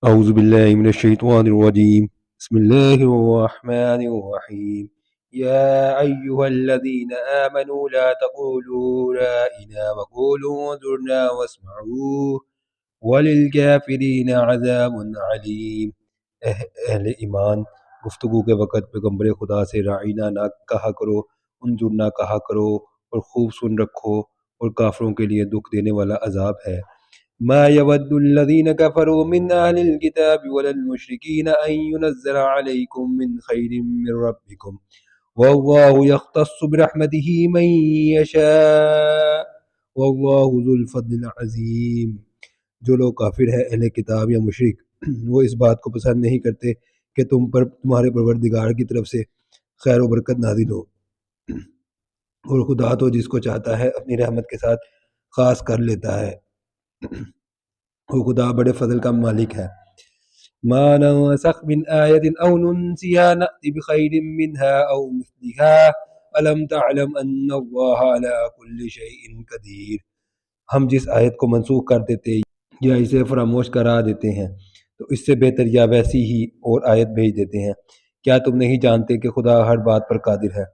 أعوذ بالله من الشيطان الرجيم بسم الله الرحمن الرحيم يا أيها الذين آمنوا لا تقولوا رائنا وقولوا انظرنا واسمعوا وللکافرین عذاب علیم۔ اہل ایمان، گفتگو کے وقت پیغمبر خدا سے رائنا نہ کہا کرو، انظرنا کہا کرو اور خوب سن رکھو، اور کافروں کے لیے دکھ دینے والا عذاب ہے۔ ما يود الذين كفروا من أهل الكتاب ولا المشركين أن ينزل عليكم من خير من ربكم والله يختص برحمته من يشاء والله ذو الفضل العظیم۔ جو لوگ کافر ہیں، اہل کتاب یا مشرک، وہ اس بات کو پسند نہیں کرتے کہ تم پر تمہارے پروردگار کی طرف سے خیر و برکت نازل ہو، اور خدا تو جس کو چاہتا ہے اپنی رحمت کے ساتھ خاص کر لیتا ہے، اور خدا بڑے فضل کا مالک ہے۔ ما ننسخ من آیت او ننسیها نأتی بخیر منها او مثلها الم تعلم ان اللہ علی کل شیء قدیر۔ ہم جس آیت کو منسوخ کر دیتے یا اسے فراموش کرا دیتے ہیں تو اس سے بہتر یا ویسی ہی اور آیت بھیج دیتے ہیں۔ کیا تم نہیں جانتے کہ خدا ہر بات پر قادر ہے؟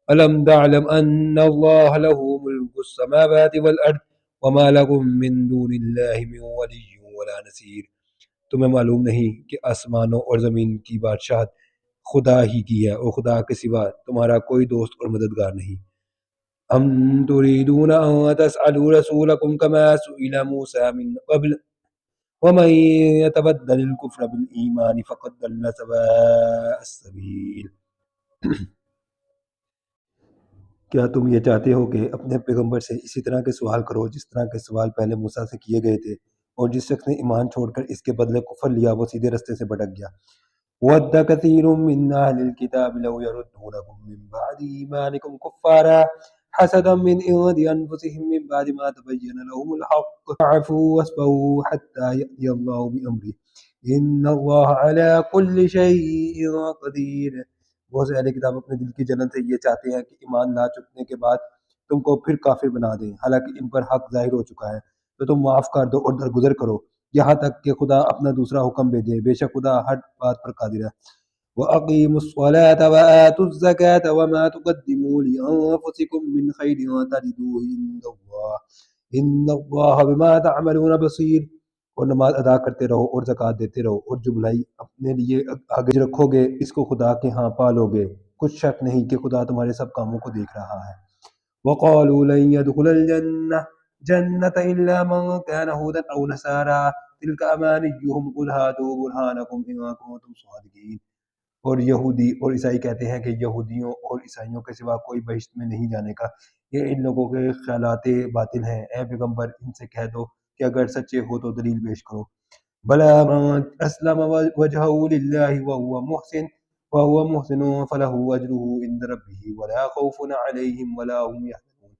الم تعلم ان اللہ له ملک السماوات والارض وما لكم من دون اللہ من ولی ولا نصیر۔ تمہیں معلوم نہیں کہ آسمانوں اور زمین کی بادشاہت خدا ہی کی ہے، اور خدا کے سوا تمہارا کوئی دوست اور مددگار نہیں۔ ام تريدون ان تسألوا رسولكم كما سئل موسى من قبل ومن يتبدل الكفر بالإيمان فقد ضل سواء السبيل۔ کیا تم یہ چاہتے ہو کہ اپنے پیغمبر سے اسی طرح کے سوال کرو جس طرح کے سوال پہلے موسیٰ سے کیے گئے تھے، اور جس شخص نے ایمان چھوڑ کر اس کے بدلے کفر لیا وہ سیدھے رستے سے بھٹک گیا۔ وَدَّ كَثِيرٌ مِّنْ أَهْلِ الْكِتَابِ لَوْ يَرُدُّونَكُم مِّن بَعْدِ إِيمَانِكُمْ كُفَّارًا حَسَدًا مِّنْ عِندِ أَنفُسِهِم مِّن بَعْدِ مَا تَبَيَّنَ لَهُمُ الْحَقُّ فَاعْفُوا وَاصْفَحُوا حَتَّىٰ يَأْتِيَ اللَّهُ بِأَمْرِهِ إِنَّ اللَّهَ عَلَىٰ كُلِّ شَيْءٍ قَدِيرٌ۔ بہت سے اہل کتاب اپنے دل کی جلن سے یہ چاہتے ہیں کہ ایمان لا چکنے کے بعد تم کو پھر کافر بنا دیں، حالانکہ ان پر حق ظاہر ہو چکا ہے، تو تم معاف کر دو اور درگزر کرو یہاں تک کہ خدا اپنا دوسرا حکم بھیجے، بے شک خدا ہر بات پر قادر ہے۔ وَأَقِيمُوا الصَّلَاةَ وَآتُوا الزَّكَاةَ وَمَا تُقَدِّمُوا لِأَنفُسِكُم مِّنْ خَيْرٍ تَجِدُوهُ عِندَ اللَّهِ إِنَّ اللَّهَ بِمَا تَعْمَلُونَ بَصِيرٌ۔ اور نماز ادا کرتے رہو اور زکوٰۃ دیتے رہو، اور جو بھلائی اپنے لیے آگے رکھو گے اس کو خدا کے ہاں پالو گے، کچھ شک نہیں کہ خدا تمہارے سب کاموں کو دیکھ رہا ہے۔ وَقَالُوا لَن يَدْخُلَ الْجَنَّةَ إِلَّا مَن كَانَ هُودًا أَوْ نَصَارَىٰ تِلْكَ أَمَانِيُّهُمْ قُلْ هَاتُوا بُرْهَانَكُمْ إِن كُنتُمْ صَادِقِينَ۔ اور یہودی اور عیسائی کہتے ہیں کہ یہودیوں اور عیسائیوں کے سوا کوئی بہشت میں نہیں جانے کا، یہ ان لوگوں کے خیالات باطل ہیں۔ اے پیغمبر ان سے کہہ دو کہ اگر سچے ہو تو دلیل پیش کرو۔ بَلَىٰ مَن أَسْلَمَ وَجْهَهُ لِلَّهِ وَهُوَ مُحْسِنٌ فَلَهُ أَجْرُهُ عِندَ رَبِّهِ وَلَا خَوْفٌ عَلَيْهِمْ وَلَا هُمْ يَحْزَنُونَ۔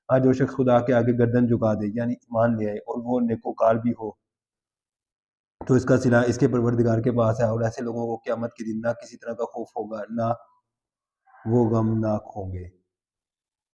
ہاں، جو شخص خدا کے آگے گردن جھکا دے یعنی ایمان لے آئے اور وہ نیکوکار بھی ہو تو اس کا صلہ اس کے پروردگار کے پاس ہے، اور ایسے لوگوں کو قیامت کے دن نہ کسی طرح کا خوف ہوگا نہ وہ غمناک ہوں گے۔